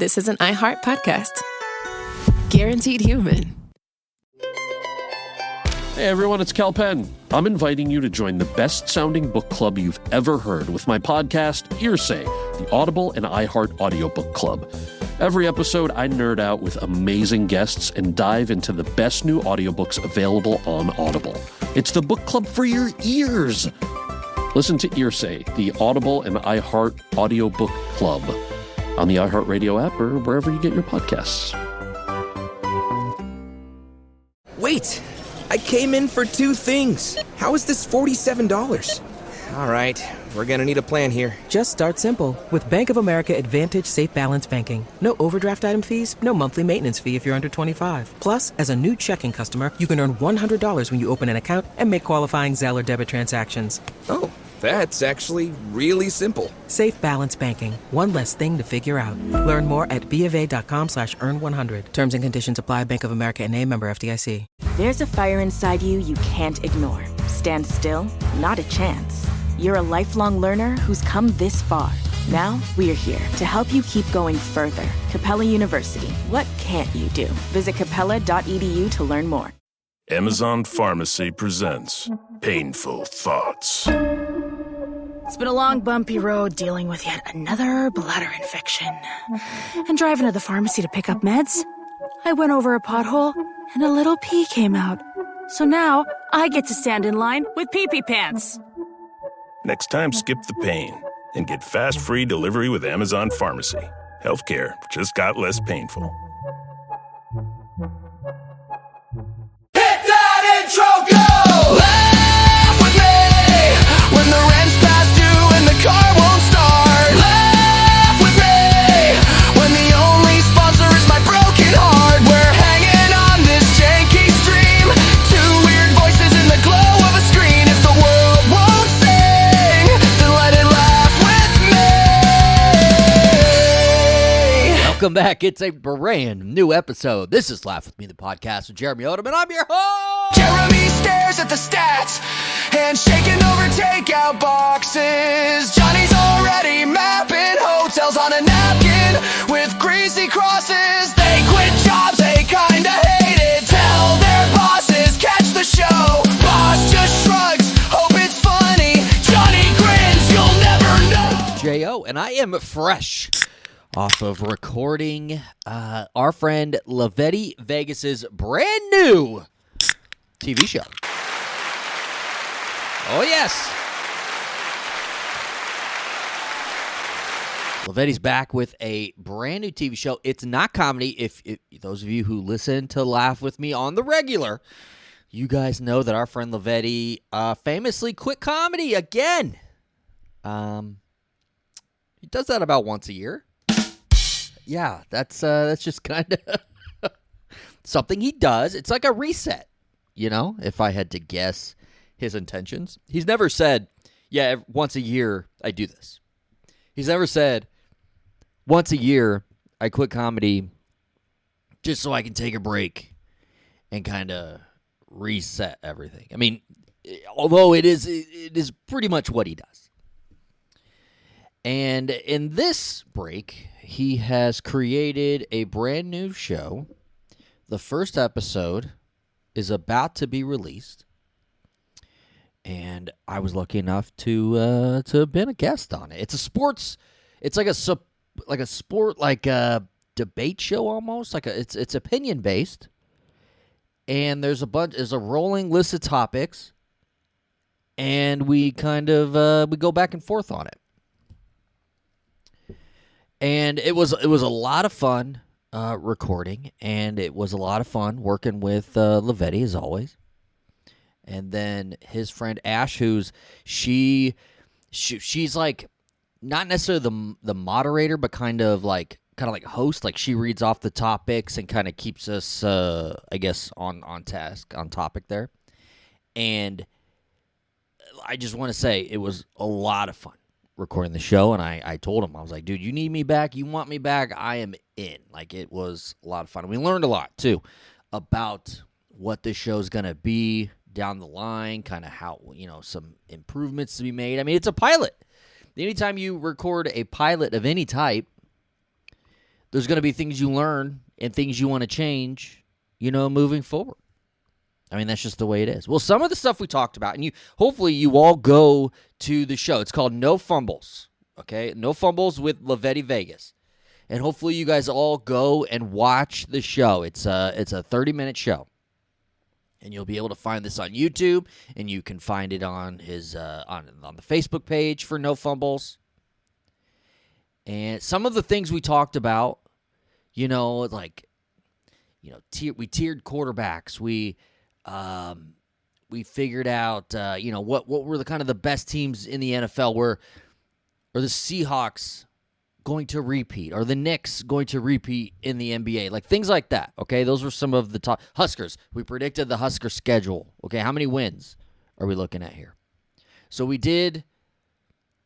this is an iHeart podcast. Guaranteed human. Hey everyone, it's Cal Penn. I'm inviting you to join the best-sounding book club you've ever heard with my podcast, Earsay, the Audible and iHeart audiobook club. Every episode, I nerd out with amazing guests and dive into the best new audiobooks available on Audible. It's the book club for your ears. Listen to Earsay, the Audible and iHeart audiobook club on the iHeartRadio app or wherever you get your podcasts. Wait! I came in for two things. How is this $47? All right, we're gonna need a plan here. Just start simple with Bank of America Advantage Safe Balance Banking. No overdraft item fees, no monthly maintenance fee if you're under 25. Plus, as a new checking customer, you can earn $100 when you open an account and make qualifying Zelle or debit transactions. Oh, that's actually really simple. Safe Balance Banking. One less thing to figure out. Learn more at BofA.com/earn100. Terms and conditions apply. Bank of America N.A. member FDIC. There's a fire inside you can't ignore. Stand still? Not a chance. You're a lifelong learner who's come this far. Now, we're here to help you keep going further. Capella University. What can't you do? Visit capella.edu to learn more. Amazon Pharmacy presents Painful Thoughts. It's been a long, bumpy road dealing with yet another bladder infection. And driving to the pharmacy to pick up meds, I went over a pothole and a little pee came out. So now I get to stand in line with pee-pee pants. Next time, skip the pain and get fast, free delivery with Amazon Pharmacy. Healthcare just got less painful. Hit that intro, go! Laugh with me when the rent's past due and the car won't start. Laugh with me when the only sponsor is my broken heart. We're hanging on this janky stream, two weird voices in the glow of a screen. If the world won't sing, then let it laugh with me. Welcome back. It's a brand new episode. This is Laugh With Me, the podcast with Jeremy Odem, and I'm your host. Jeremy stares at the stats and shaking over takeout boxes. Johnny's already mapping hotels on a napkin with greasy crosses. They quit jobs, they kinda hate it. Tell their bosses, catch the show. Boss just shrugs, hope it's funny. Johnny grins, you'll never know. J.O., and I am fresh off of recording our friend Lavetti Vegas's brand new TV show. Oh, yes. Lavetti's back with a brand new TV show. It's not comedy. If those of you who listen to Laugh With Me on the regular, you guys know that our friend Lavetti famously quit comedy again. He does that about once a year. Yeah, that's just kind of something he does. It's like a reset, you know, if I had to guess his intentions. He's never said, yeah, once a year I do this. He's never said, once a year I quit comedy just so I can take a break and kind of reset everything. I mean, although it is pretty much what he does. And in this break, he has created a brand new show. The first episode is about to be released. And I was lucky enough to have been a guest on it. It's a sports, it's like a sport, like a debate show almost. It's opinion based. And there's a rolling list of topics. And we kind of we go back and forth on it. And it was a lot of fun recording, and it was a lot of fun working with Lavetti as always. And then his friend Ash, she's like not necessarily the moderator, but kind of like host. Like she reads off the topics and kind of keeps us, I guess, on topic there. And I just want to say it was a lot of fun recording the show, and I told him, I was like, dude, you need me back, you want me back, I am in. Like, it was a lot of fun. We learned a lot too about what this show's gonna be down the line, kind of how, some improvements to be made. I mean, it's a pilot. Anytime you record a pilot of any type, there's going to be things you learn and things you want to change, moving forward. I mean, that's just the way it is. Well, some of the stuff we talked about, and hopefully you all go to the show. It's called No Fumbles, okay? No Fumbles with Lavetti Vegas. And hopefully you guys all go and watch the show. It's a 30-minute show. And you'll be able to find this on YouTube, and you can find it on his on the Facebook page for No Fumbles. And some of the things we talked about, we tiered quarterbacks. We figured out, what were the kind of the best teams in the NFL. Are the Seahawks going to repeat? Are the Knicks going to repeat in the NBA? Like things like that, okay? Those were some of the top. Huskers. We predicted the Husker schedule. Okay, how many wins are we looking at here? So we did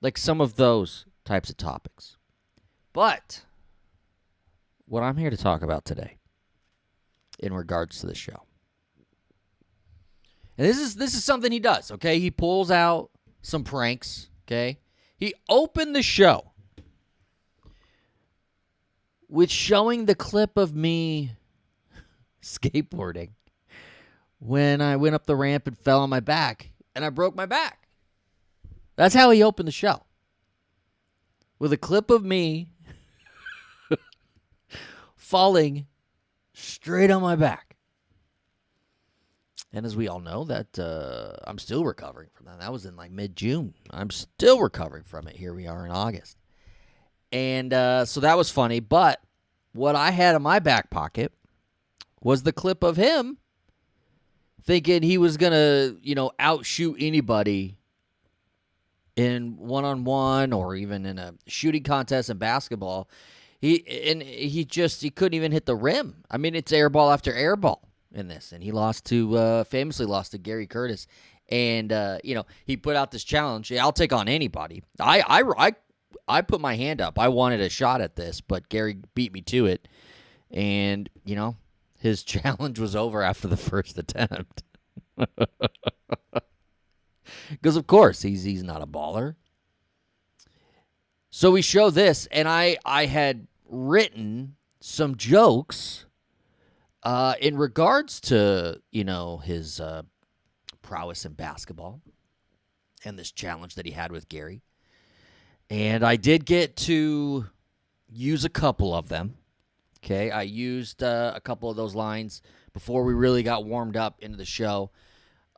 like some of those types of topics. But what I'm here to talk about today in regards to the show. And this is something he does, okay? He pulls out some pranks, okay? He opened the show with showing the clip of me skateboarding when I went up the ramp and fell on my back, and I broke my back. That's how he opened the show. With a clip of me falling straight on my back. And as we all know, that I'm still recovering from that. That was in like mid-June. I'm still recovering from it. Here we are in August. And so that was funny. But what I had in my back pocket was the clip of him thinking he was going to, outshoot anybody in one-on-one or even in a shooting contest in basketball. He couldn't even hit the rim. I mean, it's air ball after air ball in this. And he famously lost to Gary Curtis. And, he put out this challenge. I'll take on anybody. I put my hand up. I wanted a shot at this, but Gary beat me to it. And, his challenge was over after the first attempt. Because, of course, he's not a baller. So we show this, and I had written some jokes in regards to, his prowess in basketball and this challenge that he had with Gary. And I did get to use a couple of them. Okay, I used a couple of those lines before we really got warmed up into the show.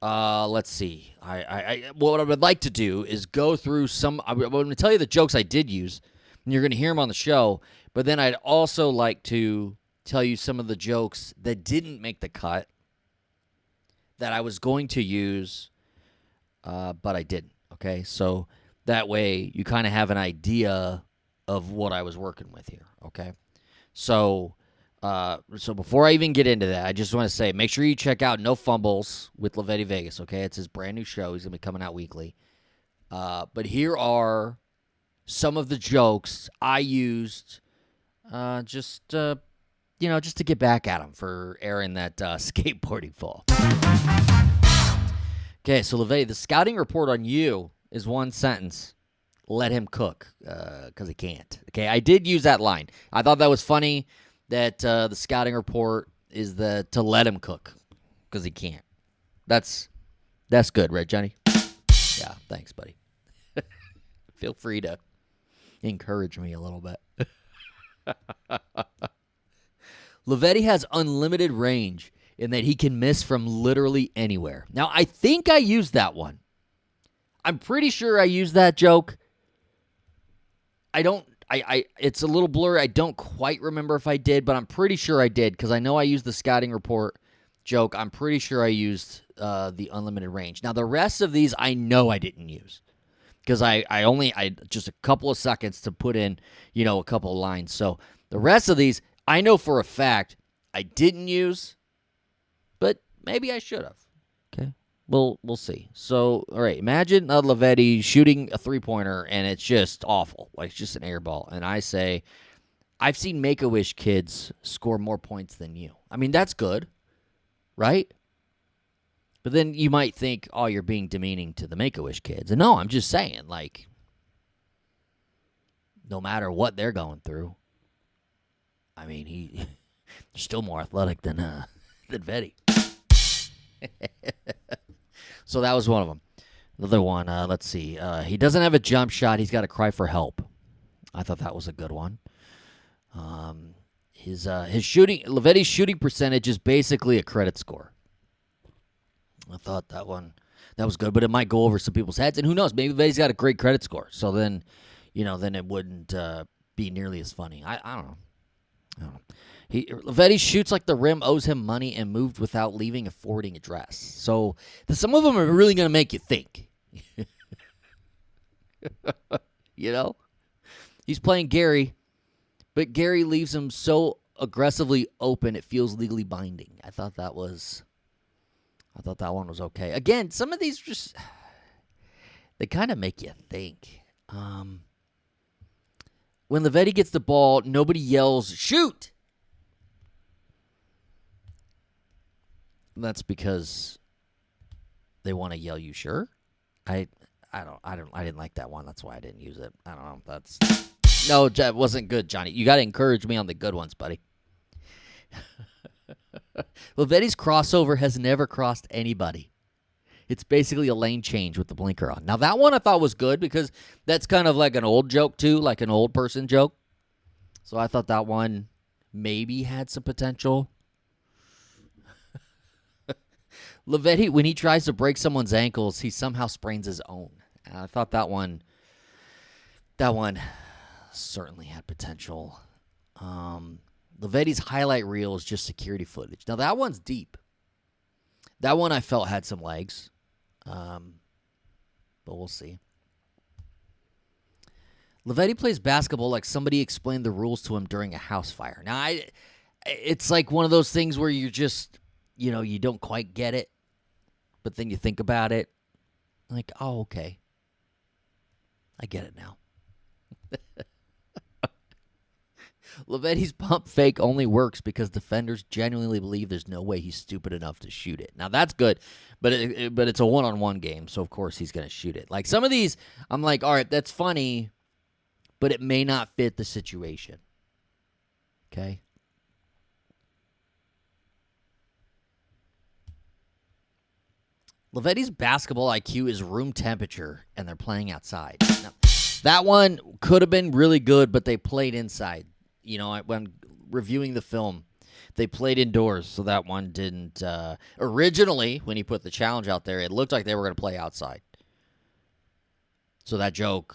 Let's see. What I would like to do is go through some. I'm going to tell you the jokes I did use, and you're going to hear them on the show. But then I'd also like to tell you some of the jokes that didn't make the cut that I was going to use, but I didn't. Okay, so that way you kind of have an idea of what I was working with here. Okay, so before I even get into that, I just want to say, make sure you check out No Fumbles with Lavetti Vegas, okay? It's his brand new show. He's going to be coming out weekly. But here are some of the jokes I used just to get back at him for airing that skateboarding fall. Okay, so Lavetti, the scouting report on you is one sentence. Let him cook, because he can't. Okay, I did use that line. I thought that was funny. That the scouting report is to let him cook because he can't. That's good, right, Johnny? Yeah, thanks, buddy. Feel free to encourage me a little bit. Lavetti has unlimited range in that he can miss from literally anywhere. Now, I think I used that one. I'm pretty sure I used that joke. It's a little blurry. I don't quite remember if I did, but I'm pretty sure I did because I know I used the scouting report joke. I'm pretty sure I used the unlimited range. Now, the rest of these I know I didn't use because I just a couple of seconds to put in, a couple of lines. So the rest of these I know for a fact I didn't use, but maybe I should have. Okay. We'll see. So, all right, imagine Lavetti shooting a three-pointer, and it's just awful. Like, it's just an air ball. And I say, I've seen Make-A-Wish kids score more points than you. I mean, that's good, right? But then you might think, oh, you're being demeaning to the Make-A-Wish kids. And no, I'm just saying, like, no matter what they're going through, I mean, he's still more athletic than Vetti. So that was one of them. Another one, let's see. He doesn't have a jump shot. He's got to cry for help. I thought that was a good one. His shooting, Lavetti's shooting percentage is basically a credit score. I thought that was good, but it might go over some people's heads. And who knows? Maybe Lavetti's got a great credit score. So then, then it wouldn't be nearly as funny. I don't know. Lavetti shoots like the rim owes him money and moved without leaving a forwarding address. So some of them are really going to make you think. He's playing Gary, but Gary leaves him so aggressively open it feels legally binding. I thought that one was okay. Again, some of these just they kind of make you think. When Lavetti gets the ball, nobody yells "shoot." That's because they want to yell, "You sure?" I didn't like that one. That's why I didn't use it. I don't know. No, that wasn't good, Johnny. You got to encourage me on the good ones, buddy. Lavetti's crossover has never crossed anybody. It's basically a lane change with the blinker on. Now, that one I thought was good because that's kind of like an old joke, too, like an old person joke. So I thought that one maybe had some potential. Lavetti, when he tries to break someone's ankles, he somehow sprains his own. And I thought that one certainly had potential. Lavetti's highlight reel is just security footage. Now, that one's deep. That one I felt had some legs. But we'll see. Lavetti plays basketball like somebody explained the rules to him during a house fire. Now, it's like one of those things where you're just, you don't quite get it. But then you think about it, like, oh, okay. I get it now. Lavetti's pump fake only works because defenders genuinely believe there's no way he's stupid enough to shoot it. Now, that's good, but it's a one-on-one game, so of course he's going to shoot it. Like, some of these, I'm like, all right, that's funny, but it may not fit the situation. Okay? Lavetti's basketball IQ is room temperature, and they're playing outside. Now, that one could have been really good, but they played inside. When reviewing the film, they played indoors, so that one didn't. Originally, when he put the challenge out there, it looked like they were going to play outside. So that joke,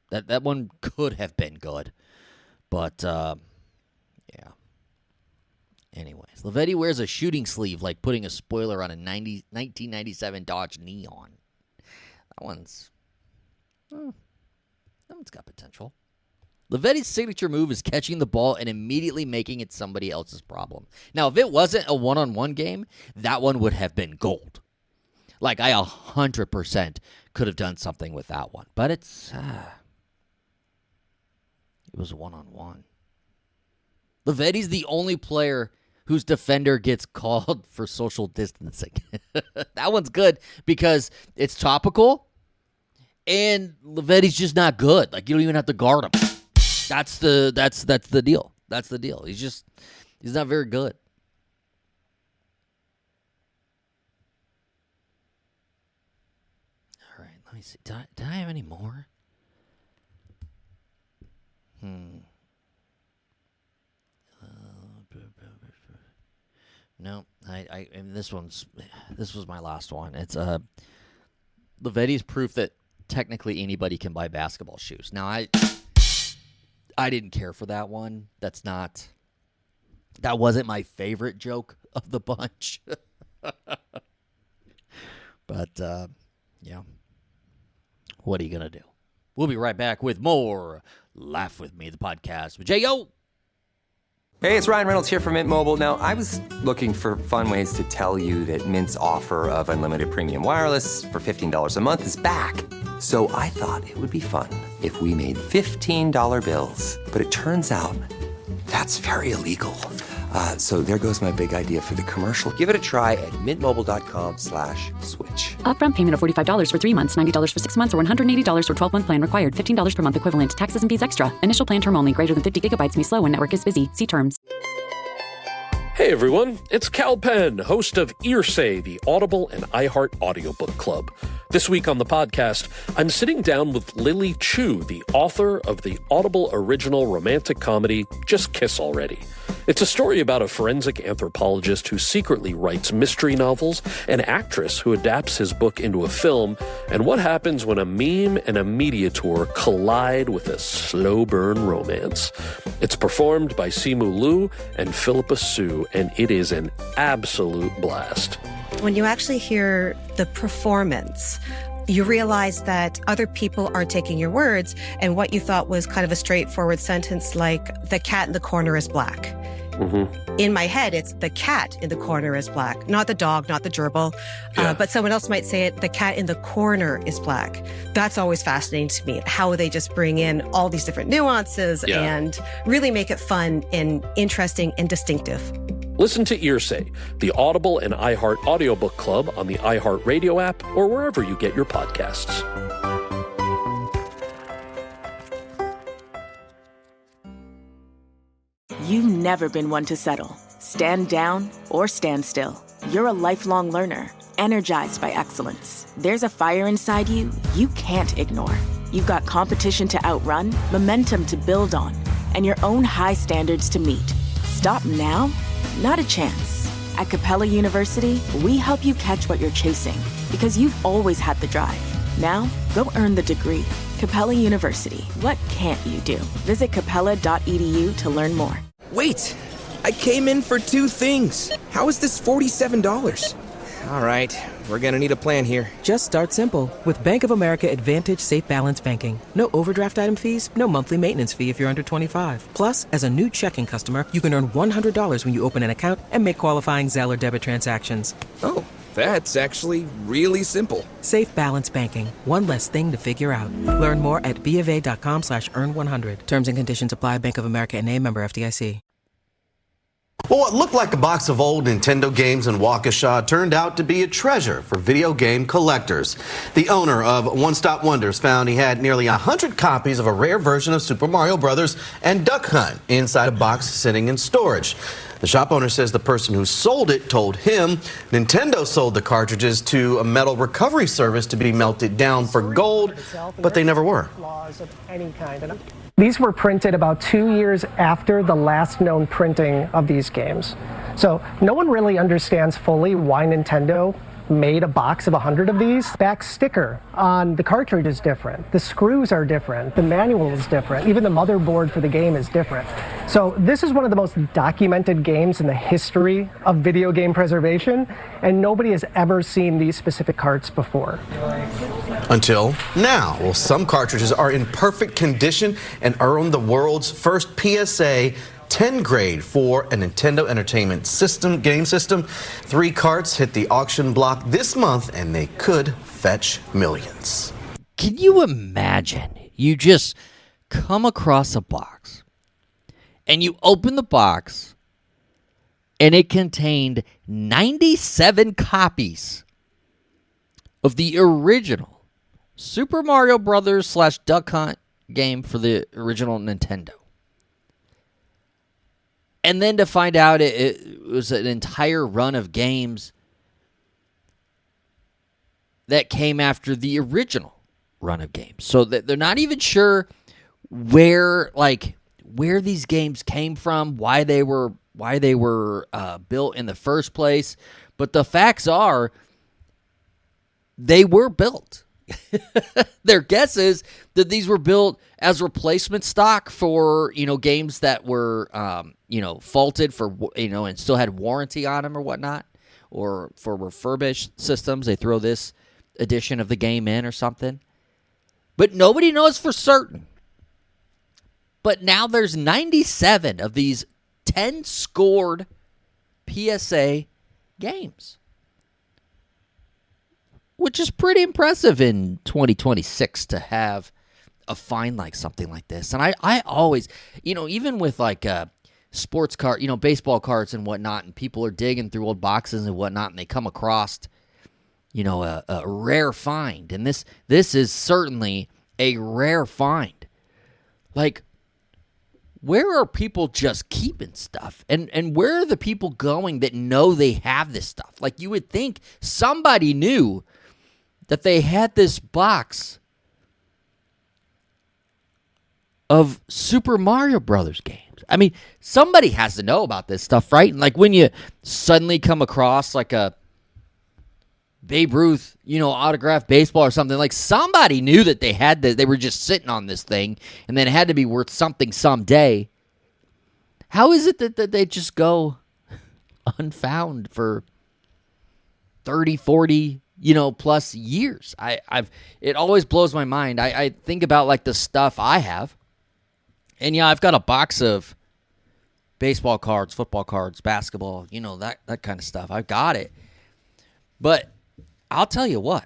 that one could have been good. But, yeah. Anyways, Lavetti wears a shooting sleeve like putting a spoiler on a 1997 Dodge Neon. That one's got potential. Lavetti's signature move is catching the ball and immediately making it somebody else's problem. Now, if it wasn't a one-on-one game, that one would have been gold. Like, I 100% could have done something with that one. But it was a one-on-one. Lavetti's the only player whose defender gets called for social distancing. That one's good because it's topical, and Lavetti's just not good. Like, you don't even have to guard him. That's the deal. That's the deal. He's not very good. All right, let me see. Did I have any more? No, and this was my last one. It's Lavetti's proof that technically anybody can buy basketball shoes. Now I didn't care for that one. That wasn't my favorite joke of the bunch. But yeah. What are you gonna do? We'll be right back with more Laugh With Me, the podcast with J.O. Hey, it's Ryan Reynolds here from Mint Mobile. Now, I was looking for fun ways to tell you that Mint's offer of unlimited premium wireless for $15 a month is back. So I thought it would be fun if we made $15 bills. But it turns out that's very illegal. So there goes my big idea for the commercial. Give it a try at mintmobile.com/switch. Upfront payment of $45 for 3 months, $90 for 6 months, or $180 for 12-month plan required. $15 per month equivalent. Taxes and fees extra. Initial plan term only. Greater than 50 gigabytes may slow when network is busy. See terms. Hey everyone, it's Cal Penn, host of Earsay, the Audible and iHeart audiobook club. This week on the podcast, I'm sitting down with Lily Chu, the author of the Audible original romantic comedy, Just Kiss Already. It's a story about a forensic anthropologist who secretly writes mystery novels, an actress who adapts his book into a film, and what happens when a meme and a media tour collide with a slow burn romance. It's performed by Simu Liu and Philippa Sue, and it is an absolute blast. When you actually hear the performance, you realize that other people are taking your words, and what you thought was kind of a straightforward sentence like, the cat in the corner is black. Mm-hmm. In my head, it's the cat in the corner is black, not the dog, not the gerbil. Yeah. But someone else might say it, the cat in the corner is black. That's always fascinating to me, how they just bring in all these different nuances and really make it fun and interesting and distinctive. Listen to Earsay, the Audible and iHeart audiobook club on the iHeart Radio app or wherever you get your podcasts. You've never been one to settle. Stand down or stand still. You're a lifelong learner, energized by excellence. There's a fire inside you you can't ignore. You've got competition to outrun, momentum to build on, and your own high standards to meet. Stop now? Not a chance. At Capella University, we help you catch what you're chasing because you've always had the drive. Now, go earn the degree. Capella University. What can't you do? Visit capella.edu to learn more. Wait! I came in for 2 things. How is this $47? All right, we're gonna need a plan here. Just start simple. With Bank of America Advantage Safe Balance Banking. No overdraft item fees, no monthly maintenance fee if you're under 25. Plus, as a new checking customer, you can earn $100 when you open an account and make qualifying Zelle or debit transactions. Oh, that's actually really simple. Safe Balance Banking. One less thing to figure out. Learn more at BofA.com/earn100. Terms and conditions apply. Bank of America N.A. member FDIC. Well, what looked like a box of old Nintendo games in Waukesha turned out to be a treasure for video game collectors. The owner of One Stop Wonders found he had nearly 100 copies of a rare version of Super Mario Brothers and Duck Hunt inside a box sitting in storage. The shop owner says the person who sold it told him Nintendo sold the cartridges to a metal recovery service to be melted down for gold, but they never were. These were printed about 2 years after the last known printing of these games. So no one really understands fully why Nintendo made a box of 100 of these. Back sticker on the cartridge is different. The screws are different. The manual is different. Even the motherboard for the game is different. So this is one of the most documented games in the history of video game preservation, and nobody has ever seen these specific carts before. Until now. Well, some cartridges are in perfect condition and earned the world's first PSA 10 grade for a Nintendo Entertainment System game system. 3 carts hit the auction block this month, and they could fetch millions. Can you imagine? You just come across a box, and you open the box, and it contained 97 copies of the original Super Mario Brothers / Duck Hunt game for the original Nintendo. And then to find out it was an entire run of games that came after the original run of games. So that they're not even sure where these games came from, why they were built in the first place. But the facts are they were built. Their guess is that these were built as replacement stock for, games that were, faulted for, and still had warranty on them or whatnot, or for refurbished systems. They throw this edition of the game in or something. But nobody knows for certain. But now there's 97 of these 10 scored PSA games, which is pretty impressive in 2026 to have a find like something like this. And I always, even with sports card, baseball cards and whatnot, and people are digging through old boxes and whatnot, and they come across, a rare find. And this is certainly a rare find. Like, where are people just keeping stuff? And where are the people going that know they have this stuff? Like, you would think somebody knew that they had this box of Super Mario Brothers games. I mean, somebody has to know about this stuff, right? And like when you suddenly come across like a Babe Ruth, autographed baseball or something, like somebody knew that they had this. They were just sitting on this thing, and then it had to be worth something someday. How is it that they just go unfound for 30, 40, plus years? It always blows my mind. I think about like the stuff I have, and I've got a box of baseball cards, football cards, basketball, that kind of stuff. I've got it, but I'll tell you what,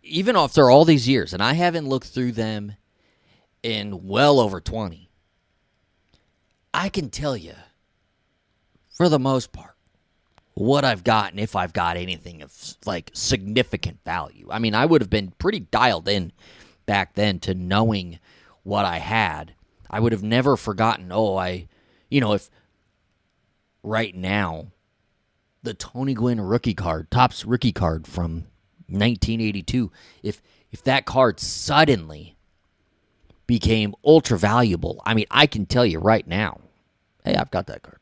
even after all these years, and I haven't looked through them in well over 20, I can tell you, for the most part, what I've got and if I've got anything of, like, significant value. I mean, I would have been pretty dialed in back then to knowing what I had. I would have never forgotten, if right now, the Tony Gwynn rookie card, Topps rookie card from 1982, if that card suddenly became ultra valuable, I mean, I can tell you right now, hey, I've got that card.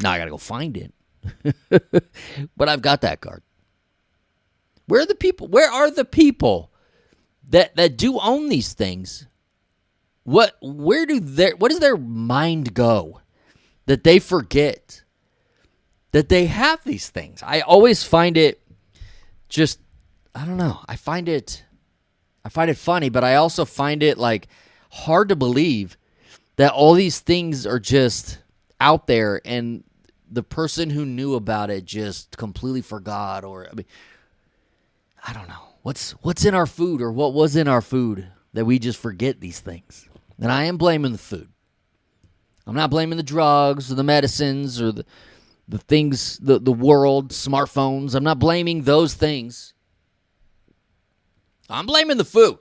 Now I got to go find it. But I've got that card. Where are the people? Where are the people that do own these things? Where does their mind go that they forget that they have these things? I always find it just, I don't know. I find it funny, but I also find it like hard to believe that all these things are just out there and the person who knew about it just completely forgot, or I don't know. What's in our food, or what was in our food that we just forget these things? And I am blaming the food. I'm not blaming the drugs or the medicines or the things, the world, smartphones. I'm not blaming those things. I'm blaming the food.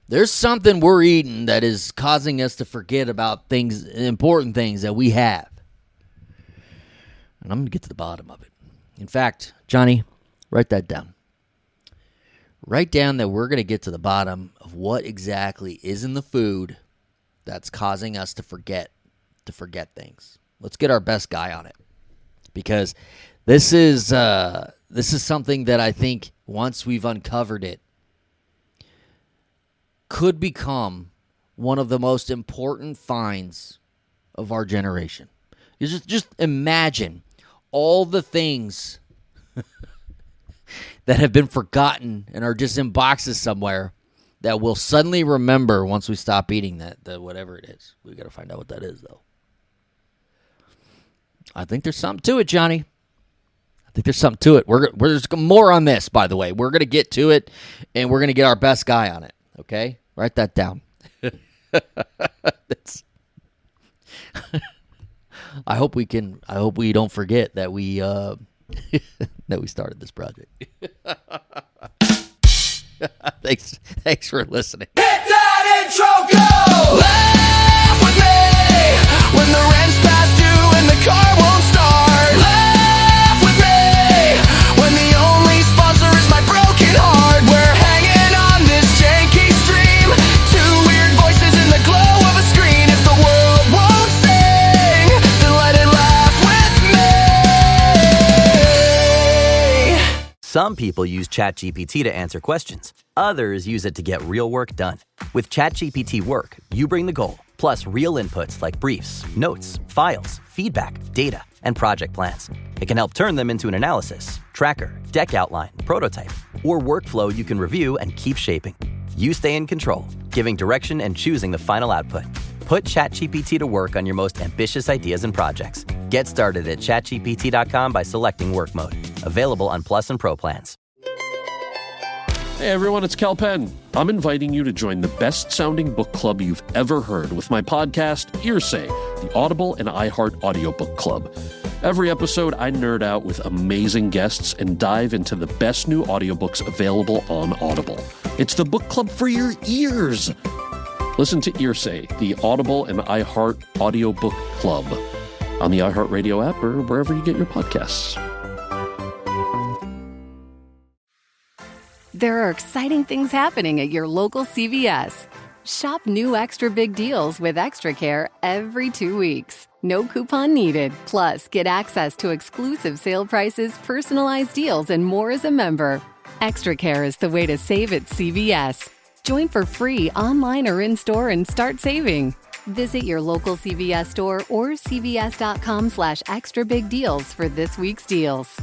There's something we're eating that is causing us to forget about things, important things that we have. And I'm going to get to the bottom of it. In fact, Johnny, write that down. Write down that we're going to get to the bottom of what exactly is in the food that's causing us to forget things. Let's get our best guy on it, because this is something that I think once we've uncovered it could become one of the most important finds of our generation. You just imagine all the things that have been forgotten and are just in boxes somewhere that we'll suddenly remember once we stop eating that whatever it is. We got to find out what that is, though. I think there's something to it, Johnny. I think there's something to it. There's more on this, by the way. We're going to get to it, and we're going to get our best guy on it, okay? Write that down. I hope we don't forget that we that we started this project. Thanks for listening. Hit that intro, go! Laugh with me when the rent's past due and the car won't start. Laugh with me when the only sponsor is my broken heart. We're hanging on this janky stream, two weird voices in the glow of a screen. If the world won't sing, then let it laugh with me. Some people use ChatGPT to answer questions. Others use it to get real work done. With ChatGPT Work, you bring the goal, plus real inputs like briefs, notes, files, feedback, data, and project plans. It can help turn them into an analysis, tracker, deck outline, prototype, or workflow you can review and keep shaping. You stay in control, giving direction and choosing the final output. Put ChatGPT to work on your most ambitious ideas and projects. Get started at chatgpt.com by selecting Work Mode. Available on Plus and Pro plans. Hey everyone, it's Cal Penn. I'm inviting you to join the best-sounding book club you've ever heard with my podcast, Hearsay, the Audible and iHeart Audiobook Club. Every episode, I nerd out with amazing guests and dive into the best new audiobooks available on Audible. It's the book club for your ears. Listen to Hearsay, the Audible and iHeart Audiobook Club on the iHeartRadio app or wherever you get your podcasts. There are exciting things happening at your local CVS. Shop new extra big deals with Extra Care every 2 weeks. No coupon needed. Plus, get access to exclusive sale prices, personalized deals, and more as a member. Extra Care is the way to save at CVS. Join for free online or in-store and start saving. Visit your local CVS store or cvs.com/extra big deals for this week's deals.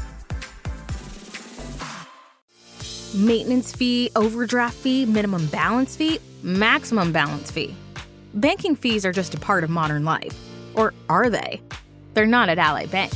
Maintenance fee, overdraft fee, minimum balance fee, maximum balance fee. Banking fees are just a part of modern life. Or are they? They're not at Ally Bank.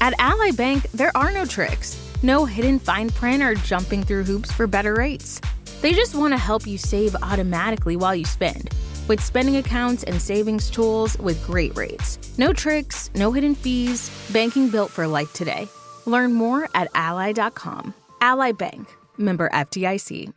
At Ally Bank, there are no tricks, no hidden fine print or jumping through hoops for better rates. They just want to help you save automatically while you spend, with spending accounts and savings tools with great rates. No tricks, no hidden fees, banking built for life today. Learn more at ally.com. Ally Bank. Member FDIC.